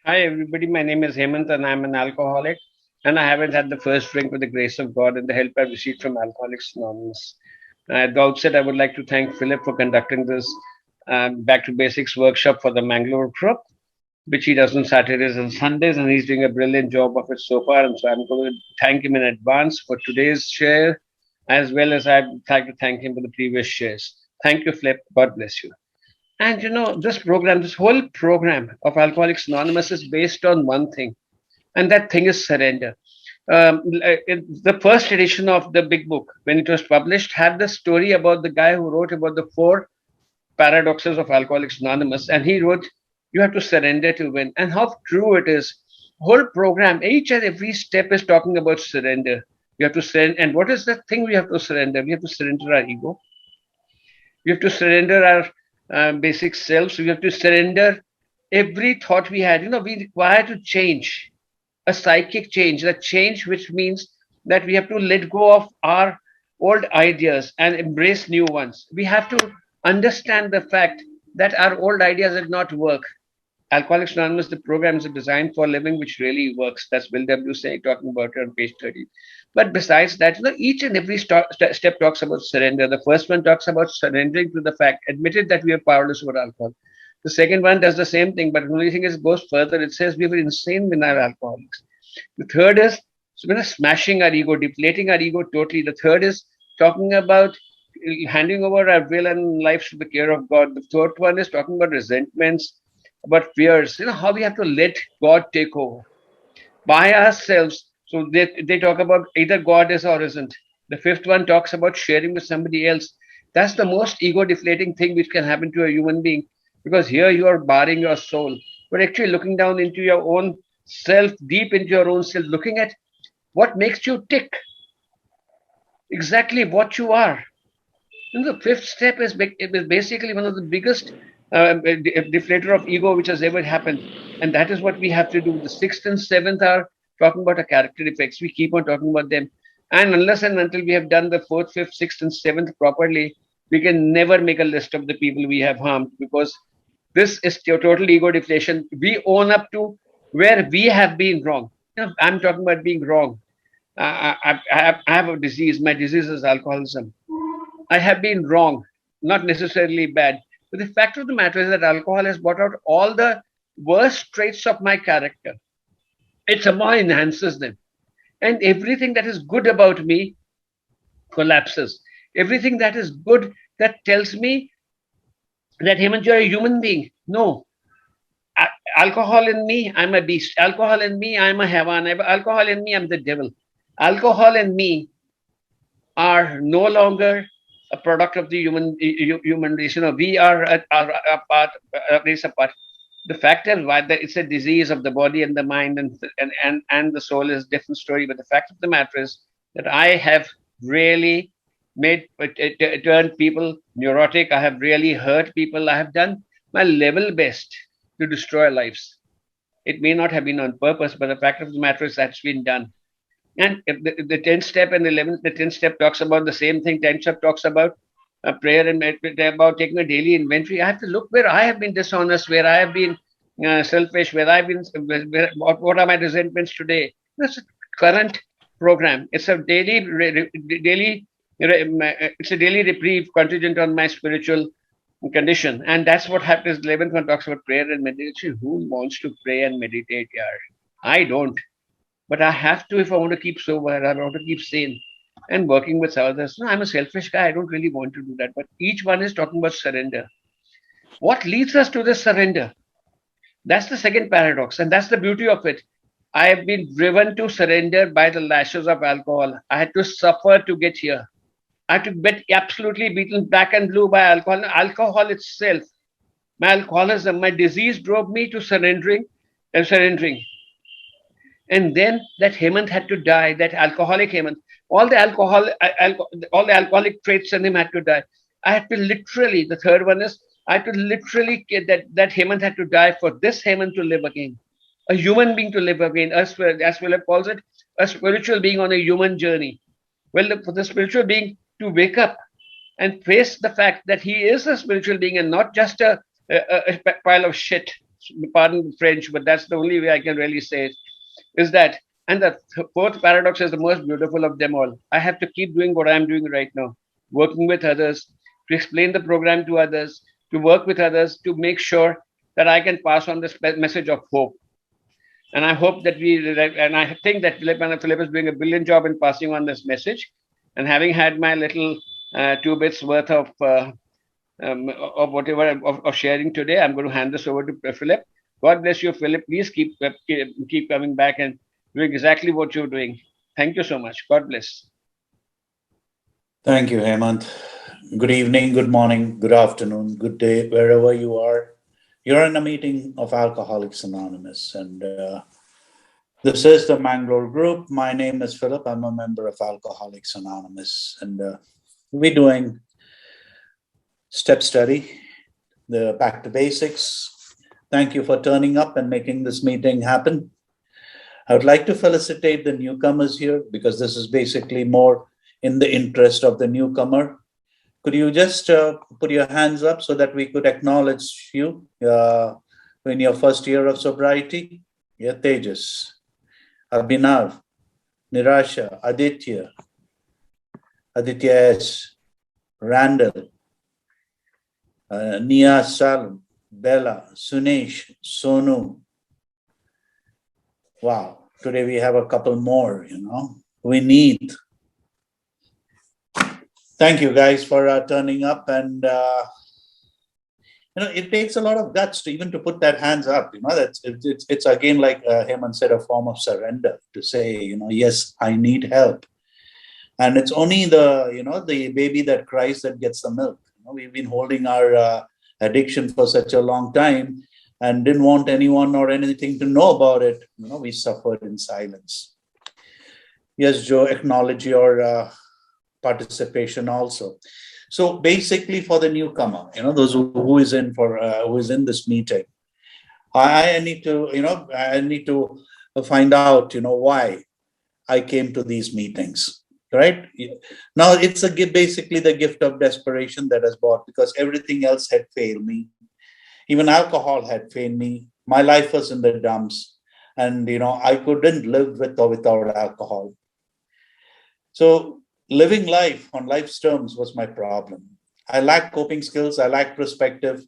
Hi, everybody. My name is Hemant, and I'm an alcoholic. And I haven't had the first drink with the grace of God and the help I've received from Alcoholics Anonymous. At the outset, I would like to thank Philip for conducting this Back to Basics workshop for the Mangalore group, which he does on Saturdays and Sundays. And he's doing a brilliant job of it so far. And so I'm going to thank him in advance for today's share, as well as I'd like to thank him for the previous shares. Thank you, Philip. God bless you. And this whole program of Alcoholics Anonymous is based on one thing, and that thing is surrender. The first edition of the big book, when it was published, had the story about the guy who wrote about the four paradoxes of Alcoholics Anonymous, and he wrote, "You have to surrender to win," and how true it is. Whole program, each and every step is talking about surrender. You have to surrender, and what is the thing we have to surrender? We have to surrender our ego. We have to surrender our basic selves. We have to surrender every thought we had. We require to change, a psychic change, a change which means that we have to let go of our old ideas and embrace new ones. We have to understand the fact that our old ideas did not work. Alcoholics Anonymous, the program is designed for living, which really works. That's Bill W. saying, talking about it on page 30. But besides that, each and every step talks about surrender. The first one talks about surrendering to the fact, admitted that we are powerless over alcohol. The second one does the same thing, but the only thing is it goes further. It says we were insane when our alcoholics. The third is smashing our ego, deflating our ego totally. The third is talking about handing over our will and lives to the care of God. The fourth one is talking about resentments, about fears, how we have to let God take over by ourselves. So they talk about either God is or isn't. The fifth one talks about sharing with somebody else. That's the most ego deflating thing which can happen to a human being, because here you are barring your soul. But actually looking down into your own self, deep into your own self, looking at what makes you tick, exactly what you are. And the fifth step is basically one of the biggest deflator of ego which has ever happened. And that is what we have to do. The sixth and seventh are talking about our character defects. We keep on talking about them. And unless and until we have done the fourth, fifth, sixth, and seventh properly, we can never make a list of the people we have harmed, because this is total ego deflation. We own up to where we have been wrong. I'm talking about being wrong. I have a disease. My disease is alcoholism. I have been wrong, not necessarily bad. But the fact of the matter is that alcohol has brought out all the worst traits of my character. It somehow enhances them. And everything that is good about me collapses. Everything that is good that tells me that, Hemant, you're a human being. No. Alcohol in me, I'm a beast. Alcohol in me, I'm a heaven. Alcohol in me, I'm the devil. Alcohol in me are no longer a product of the human race. We are a part, a race apart. The fact is why that it's a disease of the body and the mind, and the soul is a different story. But the fact of the matter is that I have really made turned people neurotic. I have really hurt people. I have done my level best to destroy lives. It may not have been on purpose, but the fact of the matter is that's been done. And if the 10th step and the 10th step talks about the same thing. 10th step talks about prayer and about taking a daily inventory. I have to look where I have been dishonest, where I have been selfish, where I've been, what are my resentments today. That's a current program. It's a it's a daily reprieve contingent on my spiritual condition. And that's what happens. 11th one talks about prayer and meditation. Who wants to pray and meditate? Yeah, I don't. But I have to if I want to keep sober, I want to keep sane and working with others. No, I'm a selfish guy. I don't really want to do that. But each one is talking about surrender. What leads us to this surrender? That's the second paradox, and that's the beauty of it. I have been driven to surrender by the lashes of alcohol. I had to suffer to get here. I had to get absolutely beaten black and blue by alcohol. Alcohol itself, my alcoholism, my disease drove me to surrendering and surrendering. And then that Hemant had to die, that alcoholic Hemant. All the alcoholic traits in him had to die. I had to literally, the third one is, I had to literally get that Hemant had to die for this Hemant to live again. A human being to live again, as Philip calls it, a spiritual being on a human journey. Well, for the spiritual being to wake up and face the fact that he is a spiritual being and not just a pile of shit. pardon French, but that's the only way I can really say it, is that, and the fourth paradox is the most beautiful of them all. I have to keep doing what I'm doing right now, working with others, to explain the program to others, to work with others, to make sure that I can pass on this message of hope. And I hope that and I think that Philip is doing a brilliant job in passing on this message. And having had my little two bits worth of whatever of sharing today, I'm going to hand this over to Philip. God bless you, Philip. Please keep coming back and doing exactly what you're doing. Thank you so much. God bless. Thank you, Hemant. Good evening, good morning, good afternoon, good day, wherever you are. You're in a meeting of Alcoholics Anonymous, and this is the Mangalore group. My name is Philip. I'm a member of Alcoholics Anonymous, and we're doing step study, the back to basics. Thank you for turning up and making this meeting happen. I would like to felicitate the newcomers here because this is basically more in the interest of the newcomer. Could you just put your hands up so that we could acknowledge you in your first year of sobriety? Yeah, Tejas, Abhinav, Nirasha, Aditya S, Randall, Nia Salam, Bella, Sunesh, Sonu. Wow, today we have a couple more, we need. Thank you guys for turning up, and it takes a lot of guts to even to put that hands up. It's again, like Hemant said, a form of surrender to say, yes, I need help, and it's only the baby that cries that gets the milk. We've been holding our addiction for such a long time and didn't want anyone or anything to know about it. We suffered in silence. Yes, Joe, acknowledge your participation also. So basically, for the newcomer, those who is in this meeting, I need to find out, why I came to these meetings. Right now, it's basically the gift of desperation that has brought, because everything else had failed me. Even alcohol had failed me. My life was in the dumps, and I couldn't live with or without alcohol. So living life on life's terms was my problem. I lacked coping skills. I lacked perspective.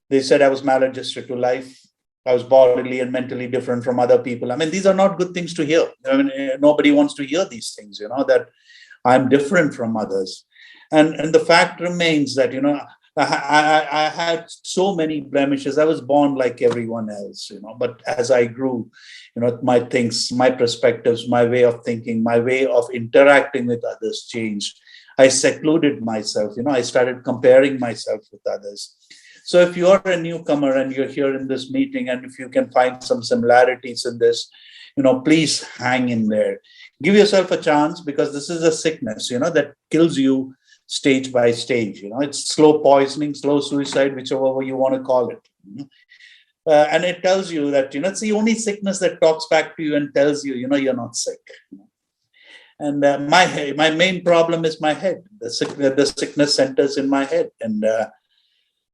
They said I was maladjusted to life. I was bodily and mentally different from other people. I mean, these are not good things to hear. I mean, nobody wants to hear these things, that I'm different from others. And the fact remains that, I had so many blemishes. I was born like everyone else, but as I grew, my things, my perspectives, my way of thinking, my way of interacting with others changed. I secluded myself, I started comparing myself with others. So if you are a newcomer and you're here in this meeting, and if you can find some similarities in this, please hang in there. Give yourself a chance, because this is a sickness, that kills you stage by stage. It's slow poisoning, slow suicide, whichever way you want to call it. And it tells you that, it's the only sickness that talks back to you and tells you, you're not sick. And my main problem is my head. The sickness centers in my head. And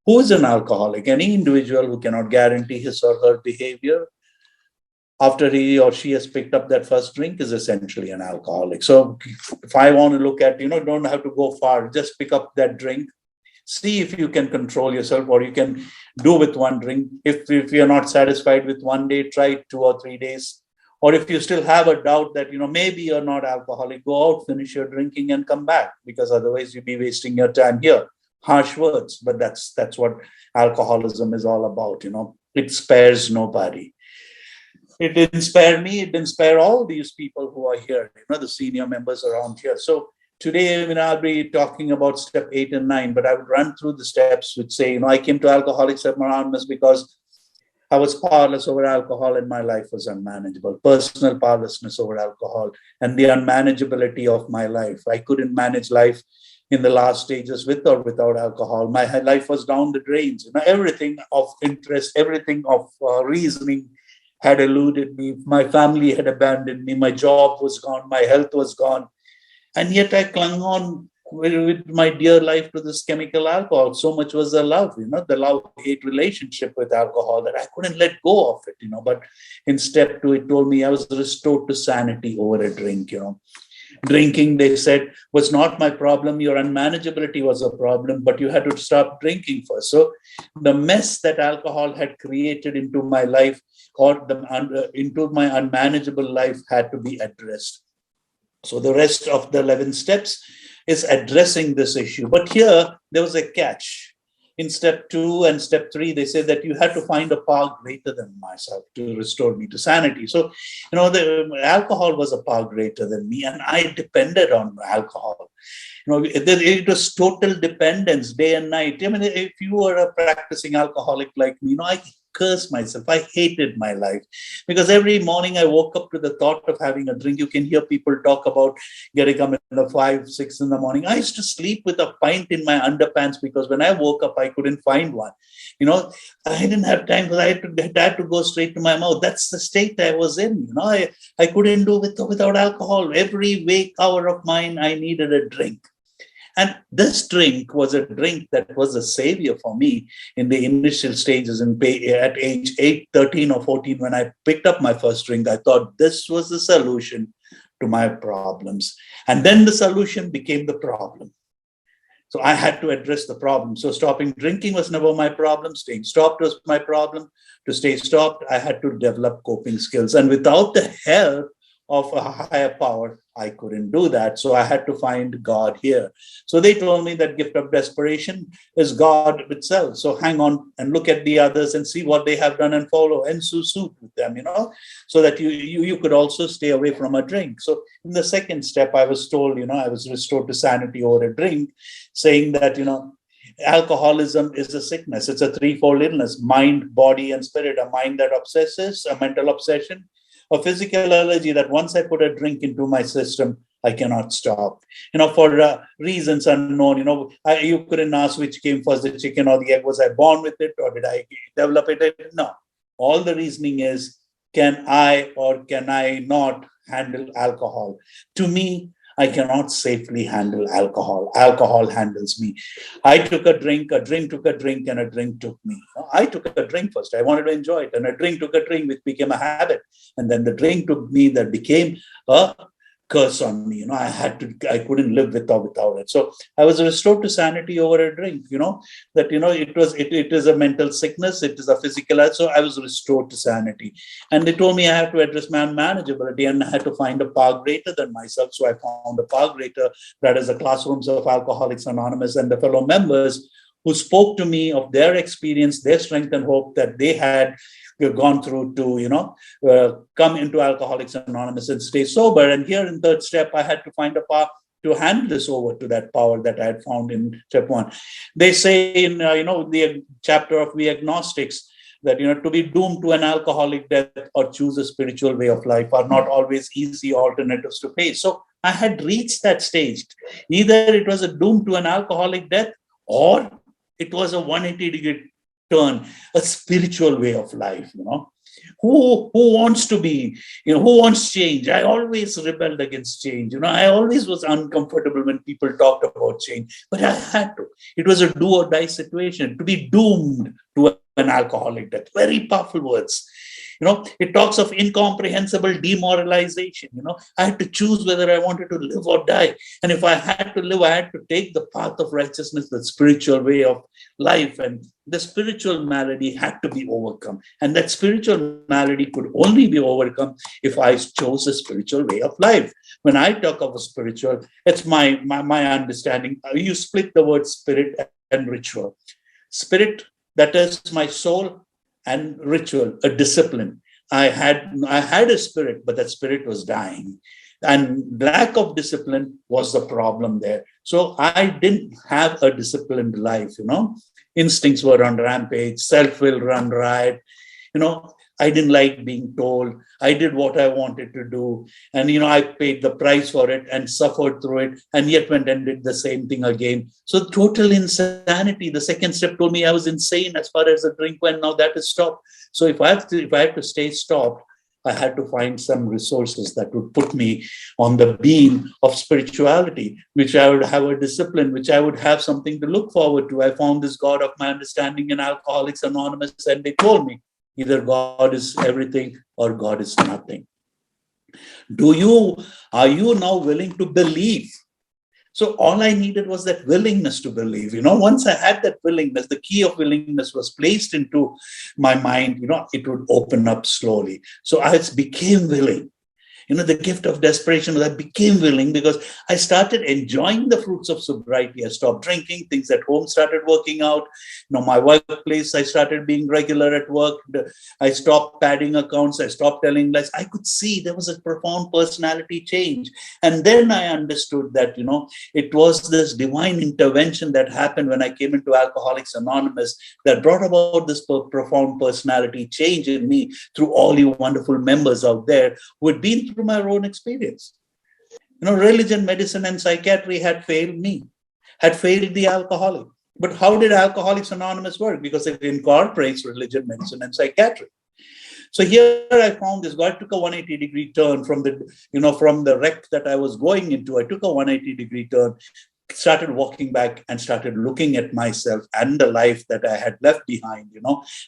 who is an alcoholic? Any individual who cannot guarantee his or her behavior after he or she has picked up that first drink is essentially an alcoholic. So if I want to look at, don't have to go far, just pick up that drink, see if you can control yourself, or you can do with one drink. If you're not satisfied with one day, try 2 or 3 days. Or if you still have a doubt that, maybe you're not alcoholic, go out, finish your drinking and come back, because otherwise you'll be wasting your time here. Harsh words, but that's what alcoholism is all about. It spares nobody. It didn't spare me. It didn't spare all these people who are here, the senior members around here. So today, I'll be talking about step 8 and 9, but I would run through the steps which say, I came to Alcoholics Anonymous because I was powerless over alcohol and my life was unmanageable. Personal powerlessness over alcohol and the unmanageability of my life. I couldn't manage life in the last stages with or without alcohol. My life was down the drains. Everything of interest, everything of reasoning had eluded me. My family had abandoned me. My job was gone. My health was gone. And yet I clung on with my dear life to this chemical alcohol. So much was the love, the love-hate relationship with alcohol that I couldn't let go of it, But in step 2, it told me I was restored to sanity over a drink, Drinking, they said, was not my problem. Your unmanageability was a problem, but you had to stop drinking first. So the mess that alcohol had created into my life, or into my unmanageable life, had to be addressed. So the rest of the 11 steps is addressing this issue. But here, there was a catch. In step 2 and step 3, they say that you had to find a power greater than myself to restore me to sanity. So, the alcohol was a power greater than me, and I depended on alcohol. It was total dependence, day and night. I mean, if you were a practicing alcoholic like me, I cursed myself. I hated my life because every morning I woke up to the thought of having a drink. You can hear people talk about getting up in the 5, 6 in the morning. I used to sleep with a pint in my underpants because when I woke up, I couldn't find one. I didn't have time because I had to go straight to my mouth. That's the state I was in. I couldn't do without alcohol. Every wake hour of mine, I needed a drink. And this drink was a drink that was a savior for me in the initial stages. At age 8, 13 or 14, when I picked up my first drink, I thought this was the solution to my problems. And then the solution became the problem. So I had to address the problem. So stopping drinking was never my problem. Staying stopped was my problem. To stay stopped, I had to develop coping skills. And without the help of a higher power, I couldn't do that. So I had to find God here. So they told me that gift of desperation is God itself. So hang on and look at the others and see what they have done and follow and suit with them, so that you could also stay away from a drink. So in the second step, I was told, I was restored to sanity over a drink, saying that, alcoholism is a sickness. It's a threefold illness: mind, body, and spirit. A mind that obsesses, a mental obsession, a physical allergy that once I put a drink into my system, I cannot stop. For reasons unknown, you couldn't ask which came first, the chicken or the egg. Was I born with it or did I develop it? No. All the reasoning is, can I or can I not handle alcohol? To me, I cannot safely handle alcohol. Alcohol handles me. I took a drink took a drink, and a drink took me. I took a drink first. I wanted to enjoy it. And a drink took a drink, which became a habit. And then the drink took me, that became a curse on me. I couldn't live without it. So I was restored to sanity over a drink, it is a mental sickness, it is a physical. So I was restored to sanity. And they told me I have to address my unmanageability and I had to find a power greater than myself. So I found a power greater, that is the classrooms of Alcoholics Anonymous and the fellow members who spoke to me of their experience, their strength and hope that they had gone through to, come into Alcoholics Anonymous and stay sober. And here in third step, I had to find a path to hand this over to that power that I had found in step 1. They say in, the chapter of We Agnostics that, to be doomed to an alcoholic death or choose a spiritual way of life are not always easy alternatives to face. So I had reached that stage. Either it was a doom to an alcoholic death or it was a 180-degree turn, a spiritual way of life, Who wants to be, who wants change? I always rebelled against change. I always was uncomfortable when people talked about change, but I had to. It was a do or die situation, to be doomed to an alcoholic death. Very powerful words. It talks of incomprehensible demoralization. I had to choose whether I wanted to live or die. And if I had to live, I had to take the path of righteousness, the spiritual way of life. And the spiritual malady had to be overcome. And that spiritual malady could only be overcome if I chose a spiritual way of life. When I talk of a spiritual, it's my understanding. You split the word spirit and ritual. Spirit, that is my soul, and ritual, a discipline. I had a spirit, but that spirit was dying. And lack of discipline was the problem there. So I didn't have a disciplined life, Instincts were on rampage, self-will run riot. I didn't like being told. I did what I wanted to do. And, I paid the price for it and suffered through it, and yet went and did the same thing again. So total insanity. The second step told me I was insane as far as the drink went. Now that is stopped. So if I have to stay stopped, I had to find some resources that would put me on the beam of spirituality, which I would have a discipline, which I would have something to look forward to. I found this God of my understanding in Alcoholics Anonymous, and they told me either God is everything or God is nothing. Are you now willing to believe? So all I needed was that willingness to believe. Once I had that willingness, the key of willingness was placed into my mind, it would open up slowly. So I became willing. The gift of desperation was I became willing because I started enjoying the fruits of sobriety. I stopped drinking, things at home started working out. My workplace, I started being regular at work. I stopped padding accounts. I stopped telling lies. I could see there was a profound personality change. And then I understood that, it was this divine intervention that happened when I came into Alcoholics Anonymous that brought about this profound personality change in me through all you wonderful members out there who had been through my own experience. Religion, medicine, and psychiatry had failed me, had failed the alcoholic. But how did Alcoholics Anonymous work? Because it incorporates religion, medicine, and psychiatry. So here I found this. God took a 180-degree turn from the wreck that I was going into. I took a 180-degree turn, started walking back and started looking at myself and the life that I had left behind,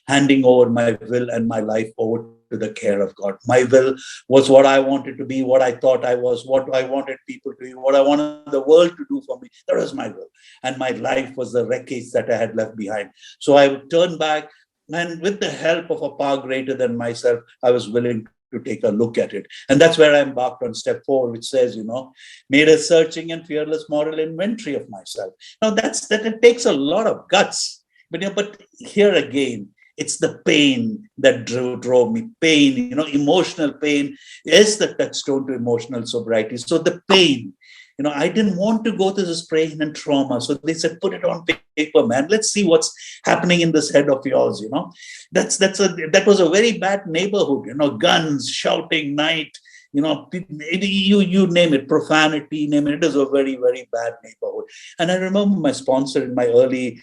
handing over my will and my life over to the care of God. My will was what I wanted to be, what I thought I was, what I wanted people to be, what I wanted the world to do for me. That was my will. And my life was the wreckage that I had left behind. So I would turn back, and with the help of a power greater than myself, I was willing to take a look at it. And that's where I embarked on step 4, which says, made a searching and fearless moral inventory of myself. Now it takes a lot of guts. But here again, it's the pain that drove me. Pain, emotional pain is the touchstone to emotional sobriety. So the pain, I didn't want to go through this pain and trauma. So they said, put it on paper, man. Let's see what's happening in this head of yours. That was a very bad neighborhood. Guns, shouting, night. You name it, profanity, name it. It is a very, very bad neighborhood. And I remember my sponsor in my early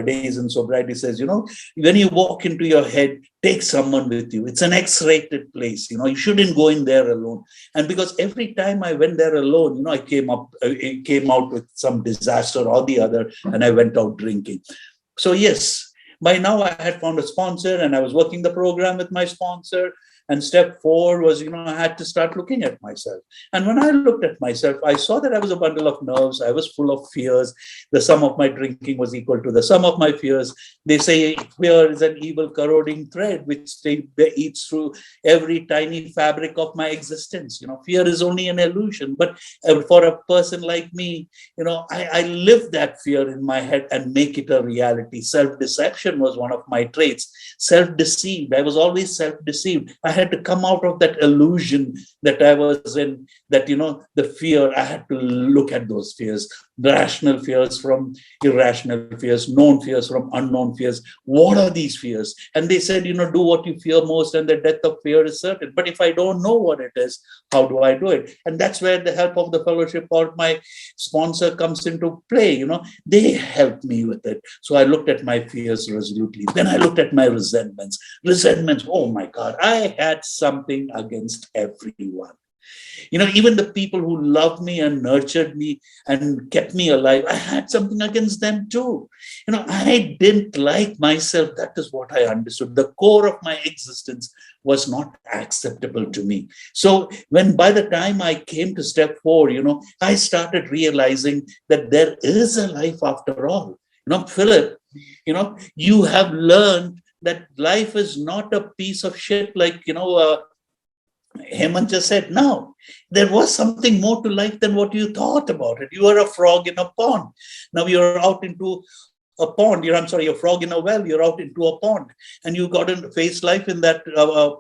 days in sobriety says, when you walk into your head, take someone with you. It's an X-rated place. You shouldn't go in there alone. And because every time I went there alone, I came out with some disaster or the other, and I went out drinking. So yes, by now I had found a sponsor and I was working the program with my sponsor. And step 4 was, I had to start looking at myself. And when I looked at myself, I saw that I was a bundle of nerves. I was full of fears. The sum of my drinking was equal to the sum of my fears. They say fear is an evil corroding thread which eats through every tiny fabric of my existence. Fear is only an illusion. But for a person like me, I live that fear in my head and make it a reality. Self-deception was one of my traits. Self-deceived. I was always self-deceived. I had to come out of that illusion that I was in, that, the fear. I had to look at those fears, rational fears from irrational fears, known fears from unknown fears. What are these fears? And they said, do what you fear most and the death of fear is certain. But if I don't know what it is, how do I do it? And that's where the help of the fellowship or my sponsor comes into play. They helped me with it. So I looked at my fears resolutely. Then I looked at my resentments. Oh my God, I had something against everyone. Even the people who loved me and nurtured me and kept me alive, I had something against them too. I didn't like myself. That is what I understood. The core of my existence was not acceptable to me. So by the time I came to step 4, I started realizing that there is a life after all. Philip, you have learned that life is not a piece of shit like, Hemant just said. No, there was something more to life than what you thought about it. You are a frog in a pond. Now you're out into a pond. You're a frog in a well. You're out into a pond. And you got to face life in that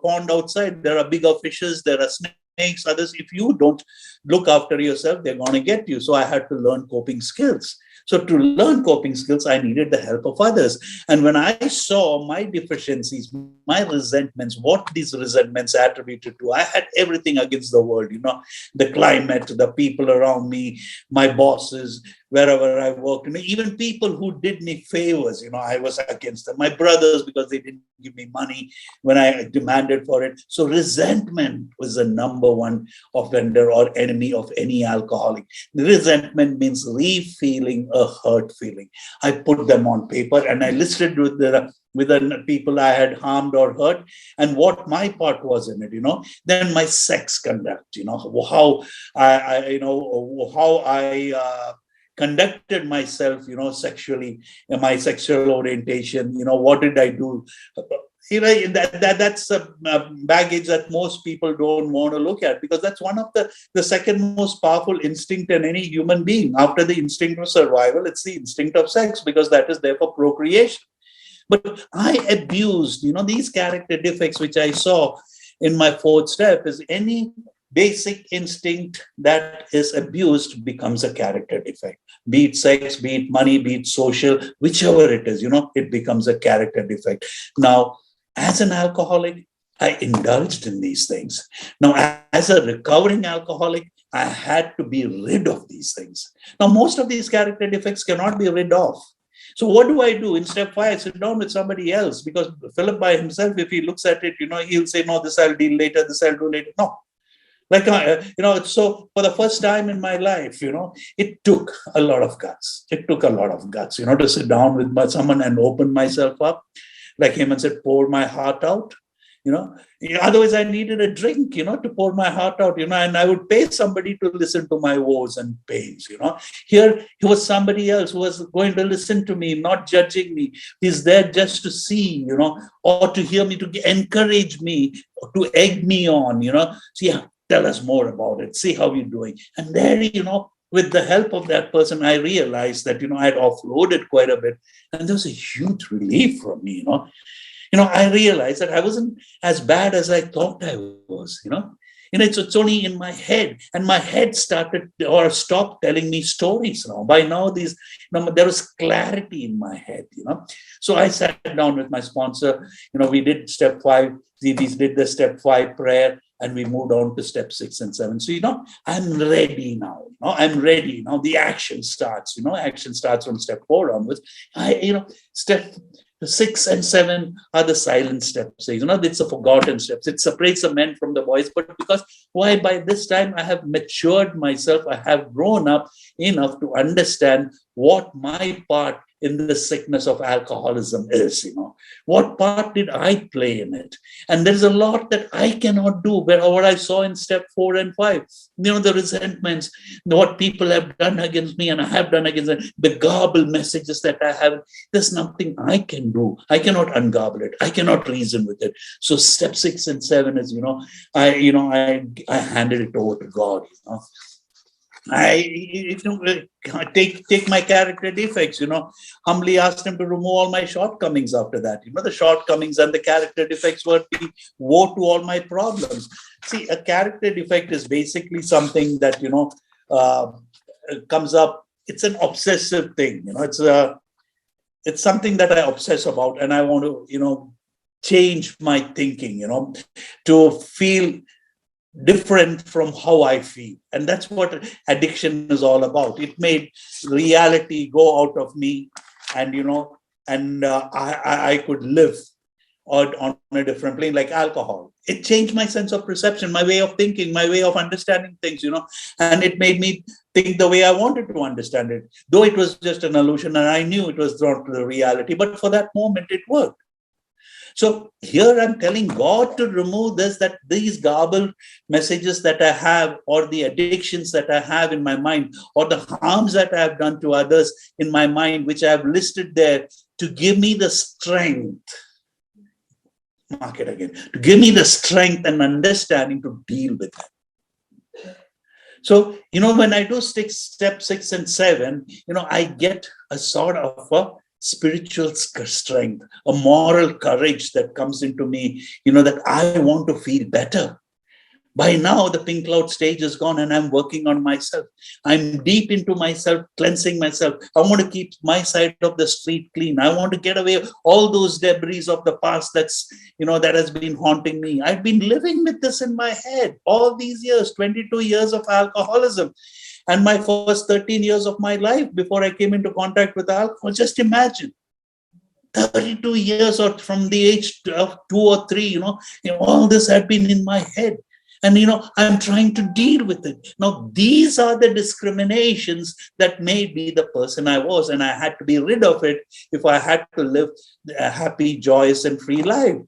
pond outside. There are bigger fishes. There are snakes, others. If you don't look after yourself, they're going to get you. So I had to learn coping skills. So to learn coping skills, I needed the help of others. And when I saw my deficiencies, my resentments, what these resentments attributed to, I had everything against the world, the climate, the people around me, my bosses, wherever I worked. Even people who did me favors, I was against them. My brothers, because they didn't give me money when I demanded for it. So resentment was the number one offender or enemy of any alcoholic. Resentment means re-feeling a hurt feeling. I put them on paper and I listed with the people I had harmed or hurt and what my part was in it. Then my sex conduct, how I conducted myself, sexually, my sexual orientation, what did I do? That's a baggage that most people don't want to look at, because that's one of the second most powerful instinct in any human being. After the instinct of survival, it's the instinct of sex, because that is there for procreation. But I abused, these character defects, which I saw in my fourth step, is any basic instinct that is abused becomes a character defect. Be it sex, be it money, be it social, whichever it is, it becomes a character defect. Now, as an alcoholic, I indulged in these things. Now, as a recovering alcoholic, I had to be rid of these things. Now, most of these character defects cannot be rid of. So what do I do? In step 5, I sit down with somebody else, because Philip by himself, if he looks at it, he'll say, no, this I'll deal later, this I'll do later. No. So for the first time in my life, it took a lot of guts. It took a lot of guts, to sit down with someone and open myself up. Like Hemant said, pour my heart out. Otherwise I needed a drink, to pour my heart out, and I would pay somebody to listen to my woes and pains, Here, he was somebody else who was going to listen to me, not judging me. He's there just to see, or to hear me, to encourage me, to egg me on, So yeah, tell us more about it. See how you're doing. And there, with the help of that person, I realized that, I had offloaded quite a bit. And there was a huge relief from me, I realized that I wasn't as bad as I thought I was, It's only in my head, and my head started or stopped telling me stories now. By now, there was clarity in my head, So I sat down with my sponsor, we did step 5, we did the step 5 prayer, and we moved on to step 6 and 7. So, I'm ready now. I'm ready now. The action starts, action starts from step 4 onwards. Step 6 and 7 are the silent steps. It's the forgotten steps. It separates the men from the boys. But because by this time I have matured myself, I have grown up enough to understand what my part in the sickness of alcoholism is, What part did I play in it? And there's a lot that I cannot do. But what I saw in step 4 and 5, the resentments, what people have done against me and I have done against them, the garbled messages that I have, there's nothing I can do. I cannot ungarble it. I cannot reason with it. So step 6 and 7 is, I handed it over to God, I take my character defects, humbly asked him to remove all my shortcomings after that. The shortcomings and the character defects were the woe to all my problems. See, a character defect is basically something that, comes up. It's an obsessive thing, it's something that I obsess about, and I want to, change my thinking, to feel different from how I feel. And that's what addiction is all about. It made reality go out of me, and I could live on a different plane, like alcohol. It changed my sense of perception, my way of thinking, my way of understanding things, and it made me think the way I wanted to understand it, though it was just an illusion and I knew it was not the reality. But for that moment, it worked. So here I'm telling God to remove these garbled messages that I have, or the addictions that I have in my mind, or the harms that I have done to others in my mind, which I have listed there, to give me the strength. Mark it again. To give me the strength and understanding to deal with it. So, when I do step 6 and 7, I get a sort of a spiritual strength, a moral courage that comes into me, that I want to feel better. By now, the pink cloud stage is gone and I'm working on myself. I'm deep into myself, cleansing myself. I want to keep my side of the street clean. I want to get away all those debris of the past that has been haunting me. I've been living with this in my head all these years, 22 years of alcoholism. And my first 13 years of my life before I came into contact with alcohol, just imagine. 32 years or from the age of 2 or 3, all this had been in my head. And, I'm trying to deal with it. Now, these are the discriminations that made me the person I was. And I had to be rid of it if I had to live a happy, joyous, and free life.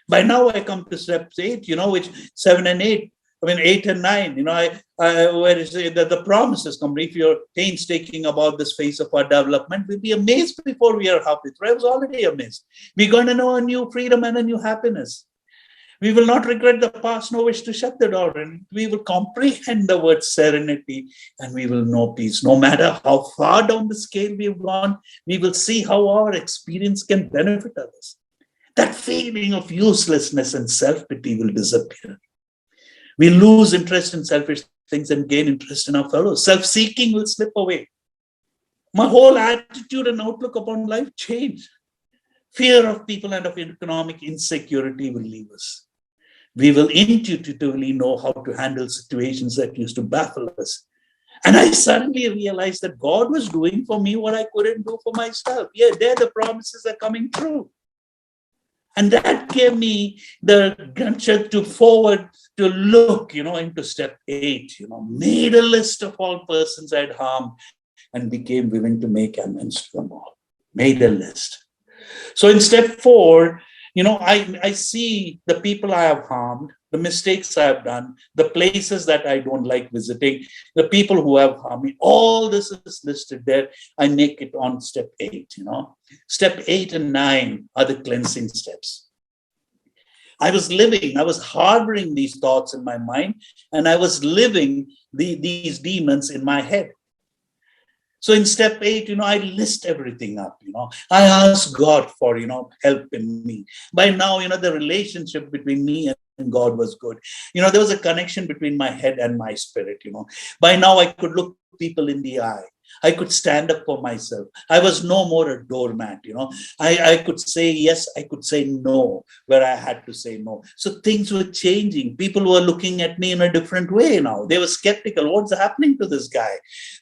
By now, I come to steps 8, which 7 and 8. 8 and 9, where is the promises come. If you're painstaking about this phase of our development, we'll be amazed before we are halfway through. I was already amazed. We're going to know a new freedom and a new happiness. We will not regret the past, nor wish to shut the door. And we will comprehend the word serenity, and we will know peace. No matter how far down the scale we've gone, we will see how our experience can benefit others. That feeling of uselessness and self-pity will disappear. We lose interest in selfish things and gain interest in our fellows. Self-seeking will slip away. My whole attitude and outlook upon life change. Fear of people and of economic insecurity will leave us. We will intuitively know how to handle situations that used to baffle us. And I suddenly realized that God was doing for me what I couldn't do for myself. Yeah, there the promises are coming true. And that gave me the gumption to forward to look, into step 8, made a list of all persons I'd harmed and became willing to make amends to them all. Made a list. So in step 4, I see the people I have harmed, the mistakes I've done, the places that I don't like visiting, the people who have harmed me. All this is listed there. I make it on step 8, Step 8 and 9 are the cleansing steps. I was harboring these thoughts in my mind, and I was living these demons in my head. So in step 8, I list everything up, I ask God for, help in me. By now, the relationship between me and God was good. There was a connection between my head and my spirit, By now, I could look people in the eye. I could stand up for myself. I was no more a doormat, I could say yes, I could say no, where I had to say no. So things were changing. People were looking at me in a different way now. They were skeptical. What's happening to this guy?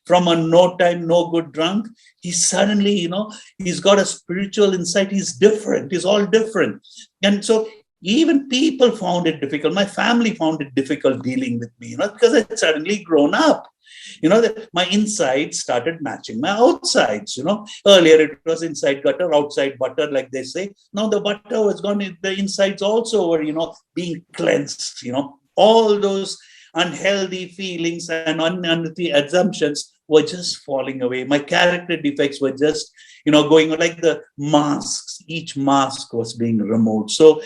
From a no time, no good drunk, he suddenly, he's got a spiritual insight. He's different. He's all different. And so even people found it difficult. My family found it difficult dealing with me, because I had suddenly grown up. My insides started matching my outsides. Earlier it was inside gutter, outside butter, like they say. Now the butter was gone. The insides also were, being cleansed. All those unhealthy feelings and unhealthy assumptions were just falling away. My character defects were just, going like the masks. Each mask was being removed. So,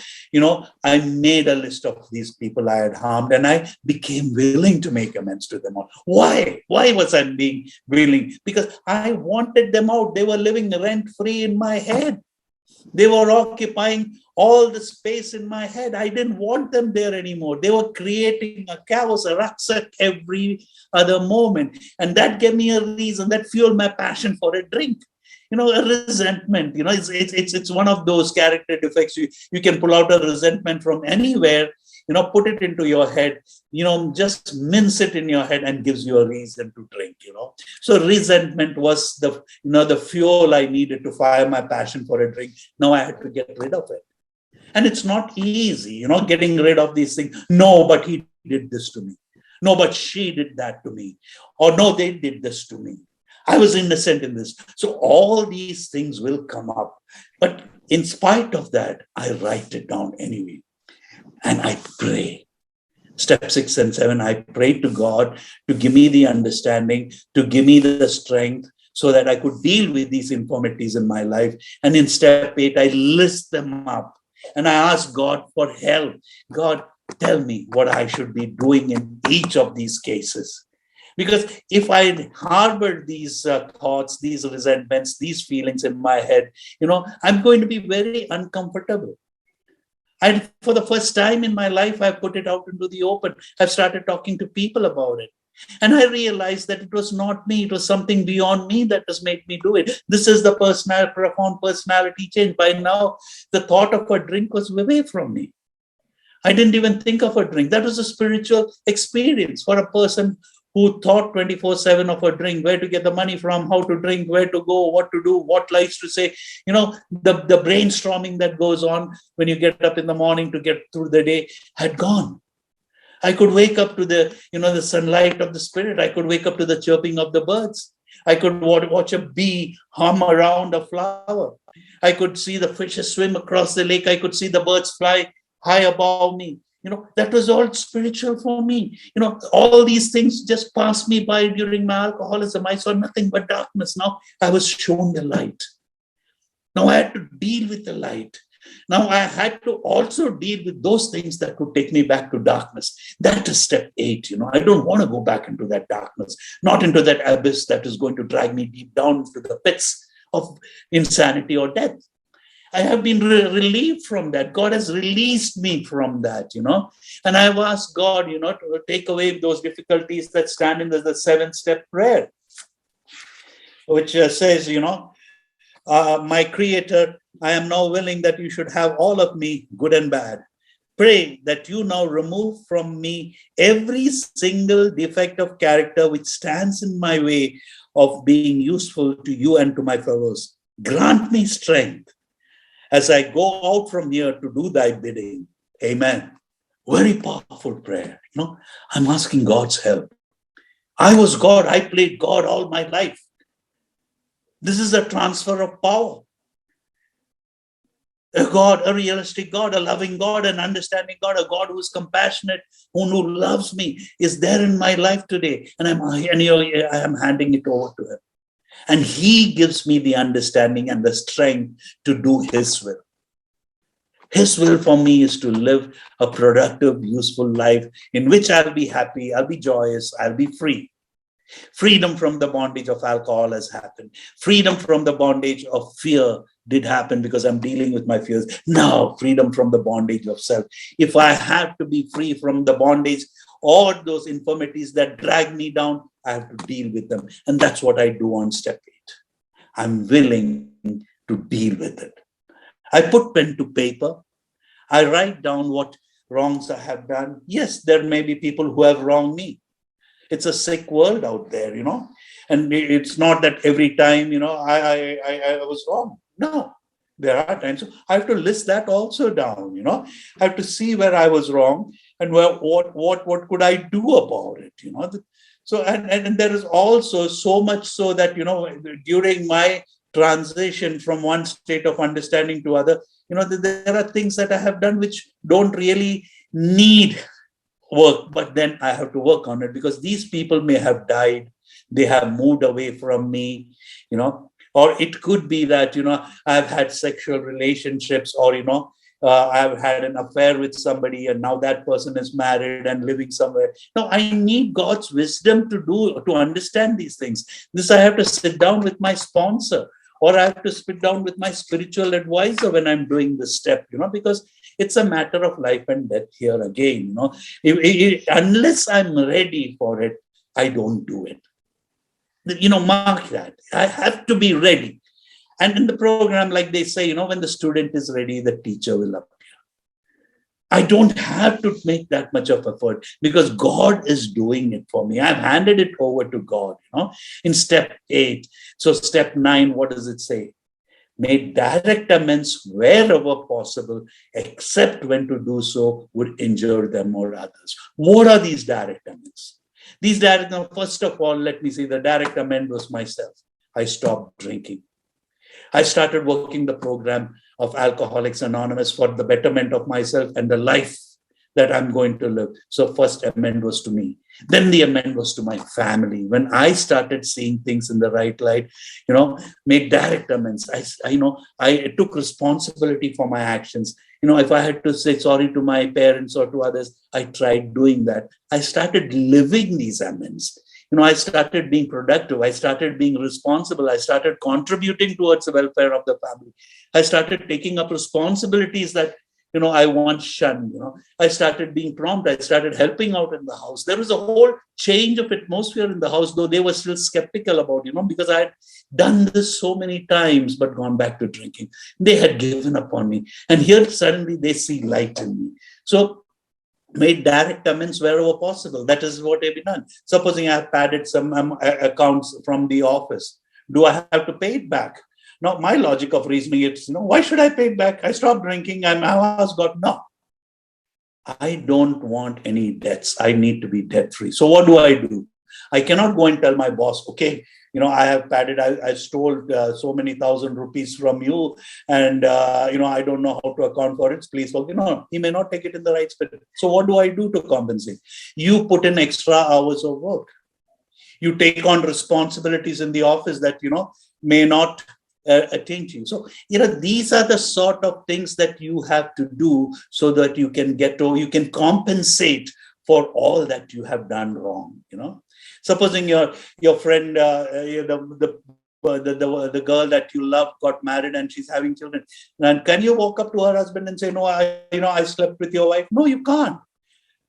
I made a list of these people I had harmed, and I became willing to make amends to them all. Why? Why was I being willing? Because I wanted them out. They were living rent-free in my head. They were occupying all the space in my head. I didn't want them there anymore. They were creating a chaos, a rucksack every other moment. And that gave me a reason, that fueled my passion for a drink. A resentment, it's one of those character defects. You can pull out a resentment from anywhere, put it into your head, just mince it in your head and gives you a reason to drink, So resentment was the fuel I needed to fire my passion for a drink. Now I had to get rid of it. And it's not easy, getting rid of these things. No, but he did this to me. No, but she did that to me. Or no, they did this to me. I was innocent in this. So all these things will come up. But in spite of that, I write it down anyway. And I pray. Step 6 and 7, I pray to God to give me the understanding, to give me the strength so that I could deal with these infirmities in my life. And in step 8, I list them up. And I ask God for help. God, tell me what I should be doing in each of these cases. Because if I harbored these thoughts, these resentments, these feelings in my head, I'm going to be very uncomfortable. And for the first time in my life, I put it out into the open. I've started talking to people about it. And I realized that it was not me. It was something beyond me that has made me do it. This is the profound personality change. By now, the thought of a drink was away from me. I didn't even think of a drink. That was a spiritual experience for a person who thought 24/7 of a drink, where to get the money from, how to drink, where to go, what to do, what lies to say. The brainstorming that goes on when you get up in the morning to get through the day had gone. I could wake up to the sunlight of the spirit. I could wake up to the chirping of the birds. I could watch a bee hum around a flower. I could see the fishes swim across the lake. I could see the birds fly high above me. That was all spiritual for me. All these things just passed me by during my alcoholism. I saw nothing but darkness. Now I was shown the light. Now I had to deal with the light. Now I had to also deal with those things that could take me back to darkness. That is step 8. I don't want to go back into that darkness, not into that abyss that is going to drag me deep down into the pits of insanity or death. I have been relieved from that. God has released me from that, and I've asked God, to take away those difficulties that stand in the 7-step prayer, which says, my Creator, I am now willing that you should have all of me, good and bad. Pray that you now remove from me every single defect of character which stands in my way of being useful to you and to my fellows. Grant me strength as I go out from here to do thy bidding. Amen. Very powerful prayer. I'm asking God's help. I was God. I played God all my life. This is a transfer of power. A God, a realistic God, a loving God, an understanding God, a God who is compassionate, who loves me, is there in my life today. And I am handing it over to him. And he gives me the understanding and the strength to do his will. His will for me is to live a productive, useful life in which I'll be happy, I'll be joyous, I'll be free. Freedom from the bondage of alcohol has happened. Freedom from the bondage of fear did happen because I'm dealing with my fears. Now, freedom from the bondage of self. If I have to be free from the bondage or those infirmities that drag me down, I have to deal with them. And that's what I do on step 8. I'm willing to deal with it. I put pen to paper. I write down what wrongs I have done. Yes, there may be people who have wronged me. It's a sick world out there, and it's not that every time, I was wrong. No, there are times. So I have to list that also down, I have to see where I was wrong and what could I do about it, So, and there is also so much so that, during my transition from one state of understanding to other, there are things that I have done which don't really need work, but then I have to work on it because these people may have died, they have moved away from me, or it could be that, I've had sexual relationships or, I've had an affair with somebody and now that person is married and living somewhere. No, I need God's wisdom to understand these things. This I have to sit down with my sponsor or I have to sit down with my spiritual advisor when I'm doing this step, because it's a matter of life and death here again, unless I'm ready for it, I don't do it. Mark that. I have to be ready. And in the program, like they say, when the student is ready, the teacher will appear. I don't have to make that much of effort because God is doing it for me. I've handed it over to God, in step 8. So step 9, what does it say? Make direct amends wherever possible, except when to do so would injure them or others. What are these direct amends? First of all, let me say the direct amend was myself. I stopped drinking. I started working the program of Alcoholics Anonymous for the betterment of myself and the life that I'm going to live. So first amend was to me. Then the amend was to my family. When I started seeing things in the right light, make direct amends. I took responsibility for my actions. If I had to say sorry to my parents or to others, I tried doing that. I started living these amends. I started being productive. I started being responsible. I started contributing towards the welfare of the family. I started taking up responsibilities that, I once shunned. I started being prompt. I started helping out in the house. There was a whole change of atmosphere in the house, though they were still skeptical about, because I had done this so many times, but gone back to drinking. They had given up on me. And here suddenly they see light in me. So made direct amends wherever possible. That is what I've done. Supposing I have padded some accounts from the office. Do I have to pay it back? Now, my logic of reasoning is, why should I pay it back? I stopped drinking. I'm now has got no. I don't want any debts. I need to be debt free. So what do? I cannot go and tell my boss, okay, I have padded, I stole so many thousand rupees from you, and I don't know how to account for it. Please forgive. No, he may not take it in the right spirit. So what do I do to compensate? You put in extra hours of work. You take on responsibilities in the office that may not attain to you. So these are the sort of things that you have to do so that you can you can compensate for all that you have done wrong. Supposing your friend, the girl that you love got married and she's having children, and can you walk up to her husband and say, no, I slept with your wife? No, you can't.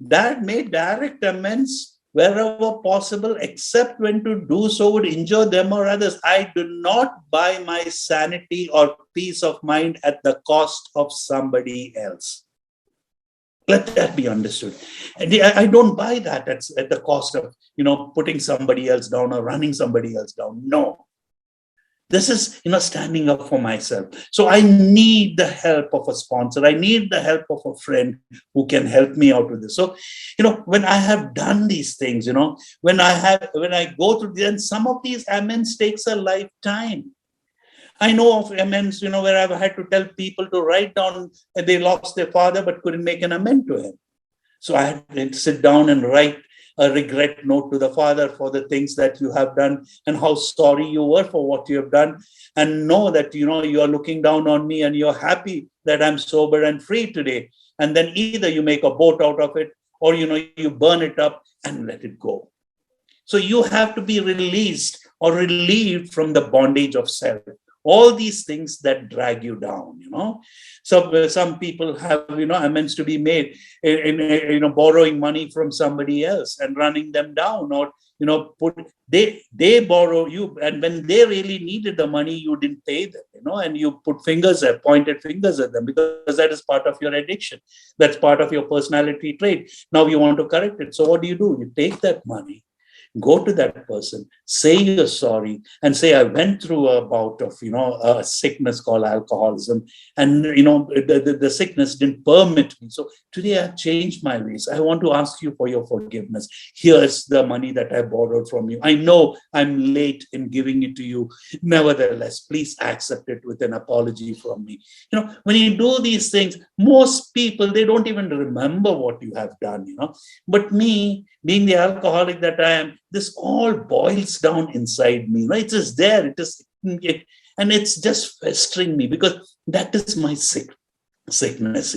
That made direct amends wherever possible, except when to do so would injure them or others. I do not buy my sanity or peace of mind at the cost of somebody else. Let that be understood. And I don't buy that at the cost of, putting somebody else down or running somebody else down. No. This is, standing up for myself. So I need the help of a sponsor. I need the help of a friend who can help me out with this. So, when I have done these things, when I go through, then some of these amends takes a lifetime. I know of amends, where I've had to tell people to write down that they lost their father but couldn't make an amend to him. So I had to sit down and write a regret note to the father for the things that you have done and how sorry you were for what you have done, and know that, you are looking down on me and you're happy that I'm sober and free today. And then either you make a boat out of it or, you burn it up and let it go. So you have to be released or relieved from the bondage of self. All these things that drag you down, So some people have, amends to be made in borrowing money from somebody else and running them down, or, they borrow you, and when they really needed the money, you didn't pay them, and you pointed fingers at them, because that is part of your addiction. That's part of your personality trait. Now you want to correct it. So what do? You take that money, go to that person, say you're sorry, and say, I went through a bout of, a sickness called alcoholism, and, the sickness didn't permit me. So today I've changed my ways. I want to ask you for your forgiveness. Here's the money that I borrowed from you. I know I'm late in giving it to you. Nevertheless, please accept it with an apology from me. When you do these things, most people, they don't even remember what you have done, But me, being the alcoholic that I am, this all boils down inside me. It is there. And it's just festering me, because that is my sickness.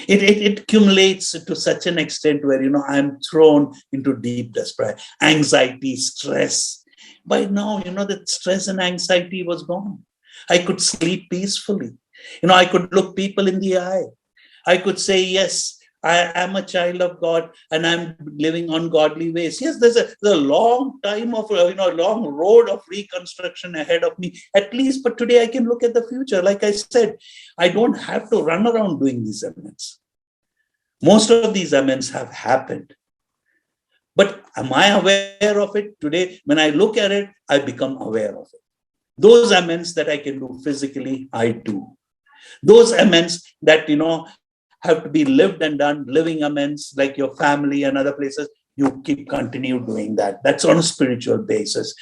It accumulates to such an extent where I'm thrown into deep despair, anxiety, stress. By now, the stress and anxiety was gone. I could sleep peacefully. I could look people in the eye. I could say, yes, I am a child of God and I'm living on godly ways. Yes, there's a long time of, long road of reconstruction ahead of me, at least. But today I can look at the future. Like I said, I don't have to run around doing these amends. Most of these amends have happened. But am I aware of it? Today, when I look at it, I become aware of it. Those amends that I can do physically, I do. Those amends that, have to be lived and done, living amends, like your family and other places, you continue doing that. That's on a spiritual basis.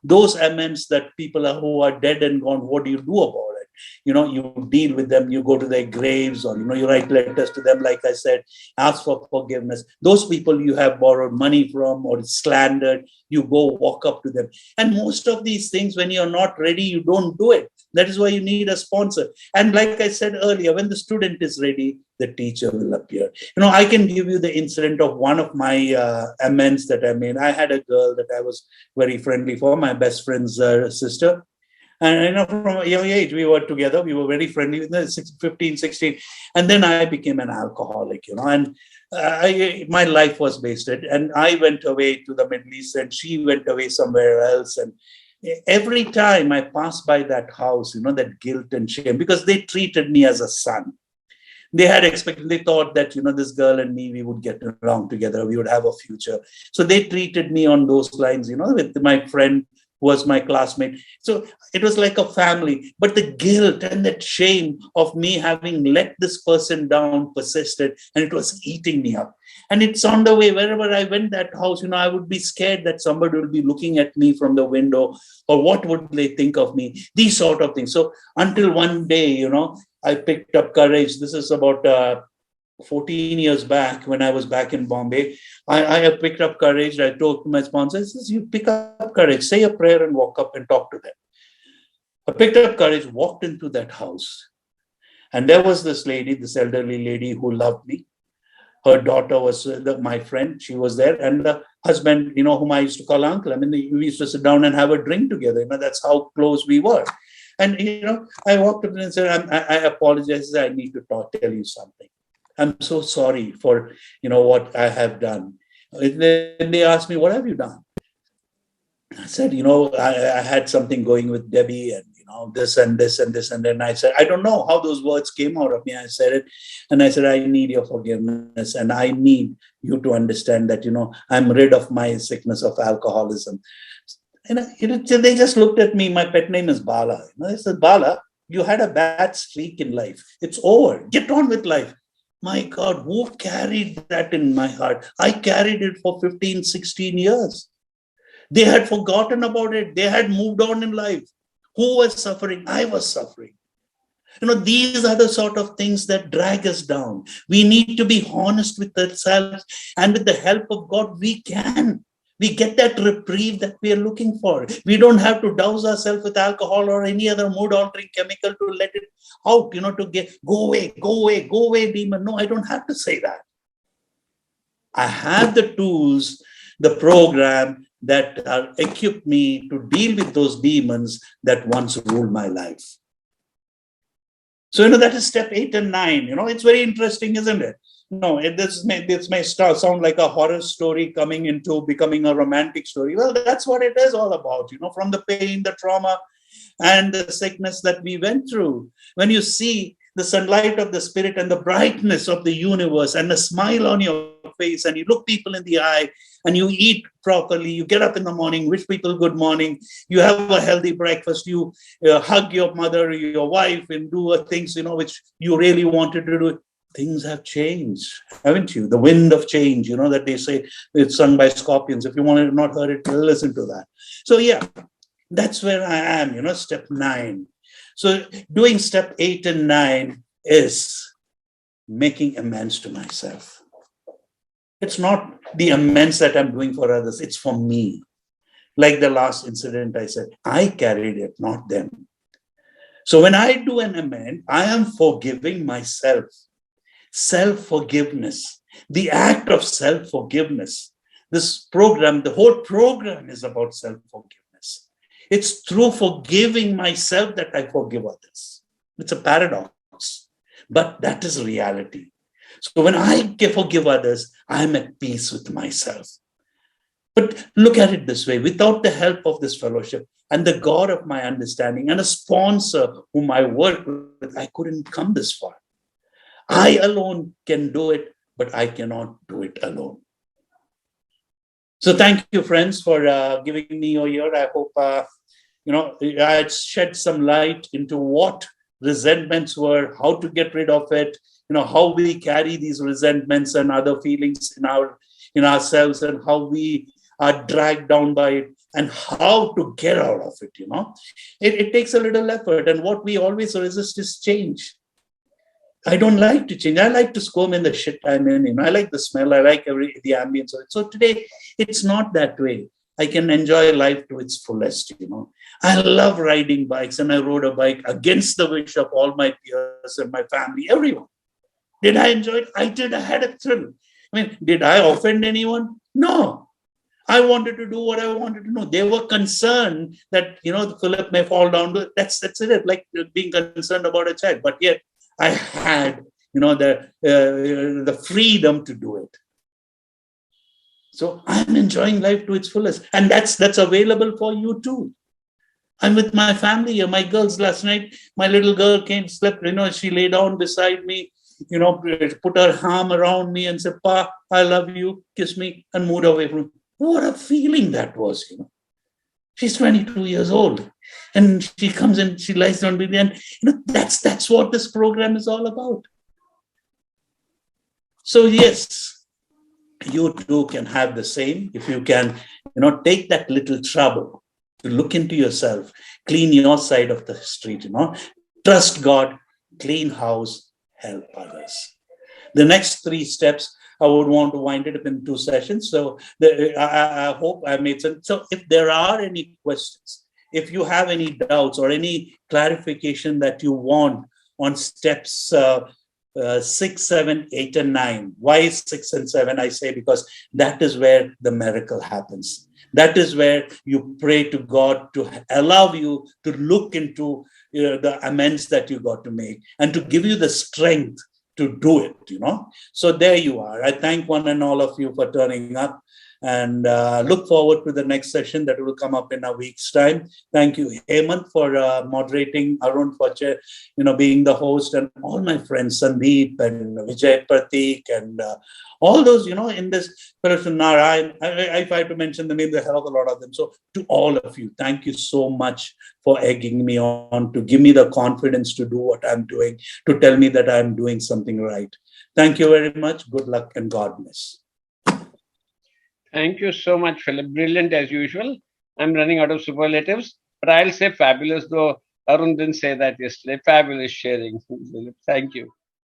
Those amends that people who are dead and gone, what do you do about it? You deal with them, you go to their graves, or, you write letters to them, like I said, ask for forgiveness. Those people you have borrowed money from or slandered, you go walk up to them. And most of these things, when you're not ready, you don't do it. That is why you need a sponsor. And like I said earlier, when the student is ready, the teacher will appear. I can give you the incident of one of my amends that I made. I had a girl that I was very friendly for, my best friend's sister. And from a young age, we were together. We were very friendly with the 15, 16. And then I became an alcoholic, and my life was wasted. And I went away to the Middle East and she went away somewhere else. And every time I passed by that house, that guilt and shame, because they treated me as a son. They had expected, they thought that, this girl and me, we would get along together, we would have a future. So they treated me on those lines, with my friend who was my classmate. So it was like a family. But the guilt and that shame of me having let this person down persisted, and it was eating me up. And it's on the way, wherever I went that house, I would be scared that somebody will be looking at me from the window, or what would they think of me? These sort of things. So until one day, I picked up courage. This is about 14 years back when I was back in Bombay. I picked up courage. I told my sponsor, I says, you pick up courage, say a prayer and walk up and talk to them. I picked up courage, walked into that house. And there was this lady, this elderly lady who loved me. Her daughter was my friend. She was there. And the husband, whom I used to call uncle. I mean, we used to sit down and have a drink together. That's how close we were. And, I walked up and said, I apologize. I need to tell you something. I'm so sorry for, what I have done. Then they asked me, what have you done? I said, I had something going with Debbie and, this and this and this. And then I said, I don't know how those words came out of me. I said it. And I said, I need your forgiveness. And I need you to understand that, I'm rid of my sickness of alcoholism. And they just looked at me. My pet name is Bala. I said, Bala, you had a bad streak in life. It's over. Get on with life. My God, who carried that in my heart? I carried it for 15, 16 years. They had forgotten about it. They had moved on in life. Who was suffering? I was suffering. These are the sort of things that drag us down. We need to be honest with ourselves, and with the help of God, we can. We get that reprieve that we are looking for. We don't have to douse ourselves with alcohol or any other mood-altering chemical to let it out, to go away, demon. No, I don't have to say that. I have the tools, the program that equip me to deal with those demons that once ruled my life. So, that is step 8 and 9. It's very interesting, isn't it? No, this may sound like a horror story coming into becoming a romantic story. Well, that's what it is all about, from the pain, the trauma, and the sickness that we went through. When you see the sunlight of the spirit and the brightness of the universe and a smile on your face, and you look people in the eye, and you eat properly, you get up in the morning, wish people good morning, you have a healthy breakfast, you hug your mother, your wife, and do things, which you really wanted to do. Things have changed, haven't you? The wind of change, that they say, it's sung by Scorpions. If you want to not heard it, listen to that. So yeah, that's where I am, step 9. So doing step 8 and 9 is making amends to myself. It's not the amends that I'm doing for others, it's for me. Like the last incident I said, I carried it, not them. So when I do an amend, I am forgiving myself. Self-forgiveness, the act of self-forgiveness. This program, the whole program is about self-forgiveness. It's through forgiving myself that I forgive others. It's a paradox, but that is reality. So when I forgive others, I'm at peace with myself. But look at it this way, without the help of this fellowship and the God of my understanding and a sponsor whom I work with, I couldn't come this far. I alone can do it, but I cannot do it alone. So thank you, friends, for giving me your ear. I hope, I shed some light into what resentments were, how to get rid of it, how we carry these resentments and other feelings in ourselves, and how we are dragged down by it, and how to get out of it. It takes a little effort, and what we always resist is change. I don't like to change. I like to squirm in the shit I'm in. I like the smell. I like the ambience of it. So today, it's not that way. I can enjoy life to its fullest. I love riding bikes, and I rode a bike against the wish of all my peers and my family, everyone. Did I enjoy it? I did. I had a thrill. Did I offend anyone? No. I wanted to do what I wanted to do. They were concerned that, Philip may fall down. That's it. Like being concerned about a child. But yet I had, the freedom to do it. So I'm enjoying life to its fullest. And that's available for you too. I'm with my family here. My girls last night, my little girl came, slept, she lay down beside me, put her arm around me and said, Pa, I love you, kiss me, and moved away from me. What a feeling that was, She's 22 years old. And she comes and she lies down with me. And that's what this program is all about. So yes, you too can have the same if you can, take that little trouble to look into yourself, clean your side of the street, trust God, clean house, help others. The next 3 steps, I would want to wind it up in 2 sessions. So I hope I made sense. So if there are any questions, if you have any doubts or any clarification that you want on steps 6, 7, 8, and 9. Why 6 and 7? I say because that is where the miracle happens. That is where you pray to God to allow you to look into the amends that you got to make and to give you the strength to do it, So there you are. I thank one and all of you for turning up and look forward to the next session that will come up in a week's time. Thank you, Hemant, for moderating, Arun for being the host, and all my friends, Sandeep and Vijay Pratik and all those, in this person, Narayan. If I have to mention the name, there are a hell of a lot of them. So to all of you, thank you so much for egging me on, to give me the confidence to do what I'm doing, to tell me that I'm doing something right. Thank you very much. Good luck and God bless. Thank you so much, Philip. Brilliant as usual. I'm running out of superlatives, but I'll say fabulous, though Arun didn't say that yesterday. Fabulous sharing, Philip. Thank you.